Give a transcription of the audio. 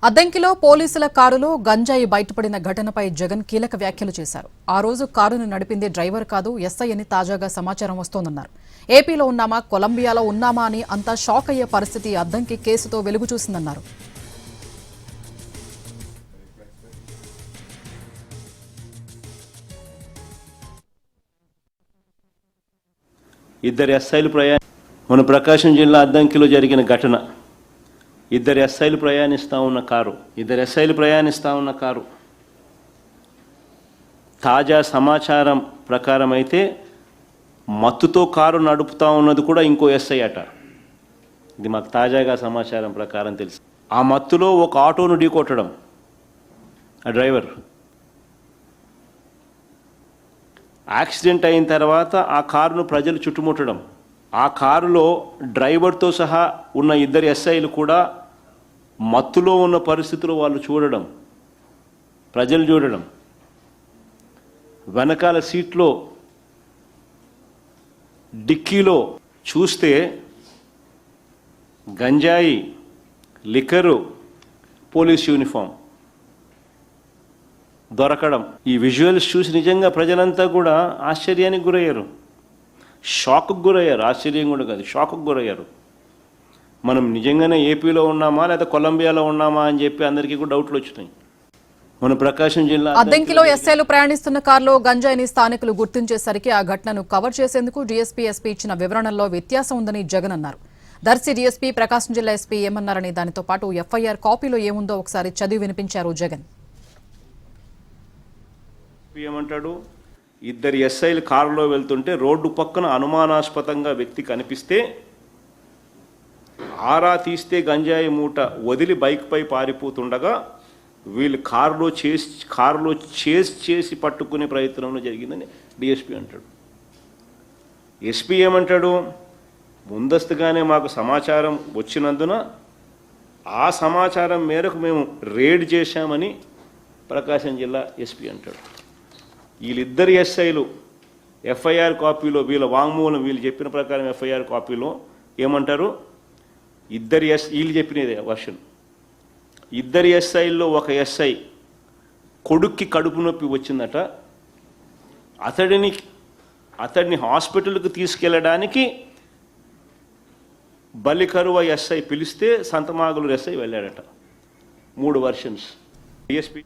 అద్దంకిలో పోలీసుల కారులో గంజాయి బయటపడిన ఘటనపై జగన్ కీలక వ్యాఖ్యలు చేశారు. ఆ రోజు కారును నడిపింది డ్రైవర్ కాదు ఎస్ఐ అని తాజాగా సమాచారం వస్తోందన్నారు. ఏపీలో ఉన్నామా కొలంబియాలో ఉన్నామా అని అంతా షాక్ అయ్యే పరిస్థితి అద్దంకి కేసుతో వెలుగు చూసిందన్నారు. ఇద్దరు ఎస్ఐలు మన ప్రకాశం జిల్లా అద్దంకిలో జరిగిన ఘటన. ఇద్దరు ఎస్ఐలు ప్రయాణిస్తూ ఉన్న కారు తాజా సమాచారం ప్రకారం అయితే మత్తుతో కారు నడుపుతా ఉన్నది కూడా ఇంకో ఎస్ఐ అట. ఇది మాకు తాజాగా సమాచారం ప్రకారం తెలుసు. ఆ మత్తులో ఒక ఆటోను ఢీకొట్టడం, ఆ డ్రైవర్ యాక్సిడెంట్ అయిన తర్వాత ఆ కారును ప్రజలు చుట్టుముట్టడం, ఆ కారులో డ్రైవర్తో సహా ఉన్న ఇద్దరు ఎస్ఐలు కూడా మత్తులో ఉన్న పరిస్థితులు వాళ్ళు చూడడం, ప్రజలు చూడడం, వెనకాల సీట్లో డిక్కీలో చూస్తే గంజాయి, లిక్కరు, పోలీస్ యూనిఫామ్ దొరకడం. ఈ విజువల్స్ చూసి నిజంగా ప్రజలంతా కూడా ఆశ్చర్యానికి గురయ్యారు, షాక్కు గురయ్యారు. ఆశ్చర్యం కూడా కాదు, షాక్కు గురయ్యారు. మనం నిజంగానే ఏపీలో ఉన్నామా లేదా కొలంబియాలో ఉన్నామా అని చెప్పి అందరికీ కూడా డౌట్లు వచ్చినాయి. మన ప్రకాశం జిల్లా అద్దంకిలో ఎస్ఐలు ప్రయాణిస్తున్న కారులో గంజాయిని స్థానికులు గుర్తించేసరికి ఆ ఘటనను కవర్ చేసేందుకు డీఎస్పీ ఎస్పీ ఇచ్చిన వివరణల్లో వ్యత్యాసం ఉందని జగన్ అన్నారు. దర్శి డీఎస్పీ, ప్రకాశం జిల్లా ఎస్పీ ఏమన్నారని, దానితో పాటు ఎఫ్ఐఆర్ కాపీలో ఏముందో ఒకసారి చదివి వినిపించారు జగన్. ఏమంటాడు? ఇద్దరు ఎస్ఐలు కారులో వెళ్తుంటే రోడ్డు పక్కన అనుమానాస్పదంగా వ్యక్తి కనిపిస్తే ఆరా తీస్తే గంజాయి మూట వదిలి బైక్పై పారిపోతుండగా వీళ్ళు కారులో చేసి పట్టుకునే ప్రయత్నంలో జరిగిందని డిఎస్పీ అంటాడు. ఎస్పీ ఏమంటాడు? ముందస్తుగానే మాకు సమాచారం వచ్చినందున ఆ సమాచారం మేరకు మేము రేడ్ చేశామని ప్రకాశం జిల్లా ఎస్పీ అంటాడు. వీళ్ళిద్దరు ఎస్ఐలు ఎఫ్ఐఆర్ కాపీలో వీళ్ళ వాంగ్మూలం వీళ్ళు చెప్పిన ప్రకారం ఎఫ్ఐఆర్ కాపీలో ఏమంటారు? వీళ్ళు చెప్పినదే వర్షన్. ఇద్దరు ఎస్ఐల్లో ఒక ఎస్ఐ కొడుక్కి కడుపు నొప్పి వచ్చిందట. అతడిని హాస్పిటల్కి తీసుకెళ్ళడానికి బలికరువ ఎస్ఐ పిలిస్తే సంతమాగులు ఎస్ఐ వెళ్ళాడట. 3 వర్షన్స్. డిఎస్పీ